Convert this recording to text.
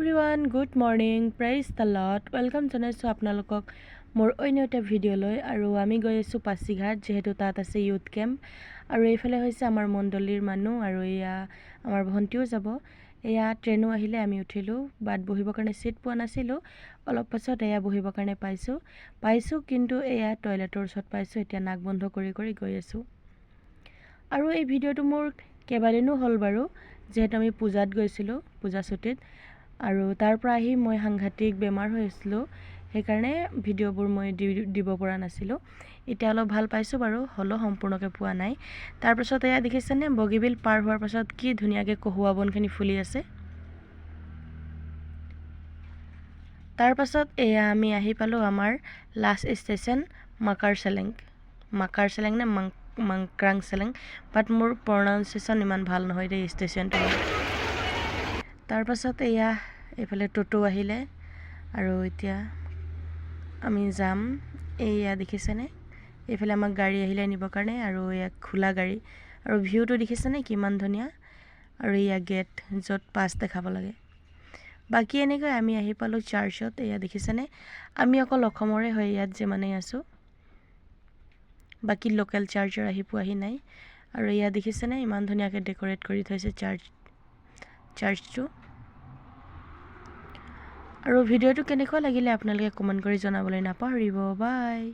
everyone good morning praise the lord welcome জনাইছোঁ আপোনালোকক মোৰ অন্য এটা ভিডিঅ'লৈ আৰু আমি গৈ আছোঁ পাছিঘাট যিহেতু তাত আছে ইউথ কেম্প আৰু এইফালে হৈছে আমাৰ মণ্ডলীৰ মানুহ আৰু এয়া আমাৰ ভণ্টিও যাব এয়া ট্ৰেইনো আহিলে আমি উঠিলোঁ বাট বহিবৰ কাৰণে চিট পোৱা নাছিলোঁ অলপ পাছত এয়া বহিবৰ কাৰণে পাইছোঁ কিন্তু এয়া টয়লেটৰ ওচৰত পাইছোঁ এতিয়া নাক বন্ধ কৰি গৈ আছোঁ আৰু এই ভিডিঅ'টো মোৰ কেইবাদিনো হ'ল বাৰু যিহেতু আমি পূজাত গৈছিলোঁ পূজা ছুটিত আৰু তাৰ পৰা আহি মই সাংঘাতিক বেমাৰ হৈ আছিলোঁ সেইকাৰণে ভিডিঅ'বোৰ মই দিব পৰা নাছিলোঁ এতিয়া অলপ ভাল পাইছোঁ বাৰু হ'লেও সম্পূৰ্ণকৈ পোৱা নাই তাৰপাছত এয়া দেখিছেনে বগীবিল পাৰ হোৱাৰ পাছত কি ধুনীয়াকৈ কহুৱা বনখিনি ফুলি আছে তাৰপাছত এয়া আমি আহি পালোঁ আমাৰ লাষ্ট ষ্টেচন মাকাৰচেলেং নে মাংক্ৰাংচেলেং বাট মোৰ প্ৰনাউন্সিয়েশ্যন ইমান ভাল নহয় দেই ষ্টেচনটো তাৰপাছত এয়া এইফালে টোটো আহিলে আৰু এতিয়া আমি যাম এয়া দেখিছেনে এইফালে আমাক গাড়ী আহিলে নিবৰ কাৰণে আৰু এয়া খোলা গাড়ী আৰু ভিউটো দেখিছেনে কিমান ধুনীয়া আৰু এয়া গেট য'ত পাছ দেখাব লাগে বাকী এনেকৈ আমি আহি পালোঁ চাৰ্চত এয়া দেখিছেনে আমি অকল অসমৰে হয় ইয়াত যিমানেই আছোঁ বাকী লোকেল চাৰ্চৰ আহি পোৱাহি নাই আৰু এয়া দেখিছেনে ইমান ধুনীয়াকৈ ডেক'ৰেট কৰি থৈছে চাৰ্চটো আৰু ভিডিঅ'টো কেনেকুৱা লাগিলে আপোনালোকে কমেণ্ট কৰি জনাবলৈ নাপাহৰিব বাই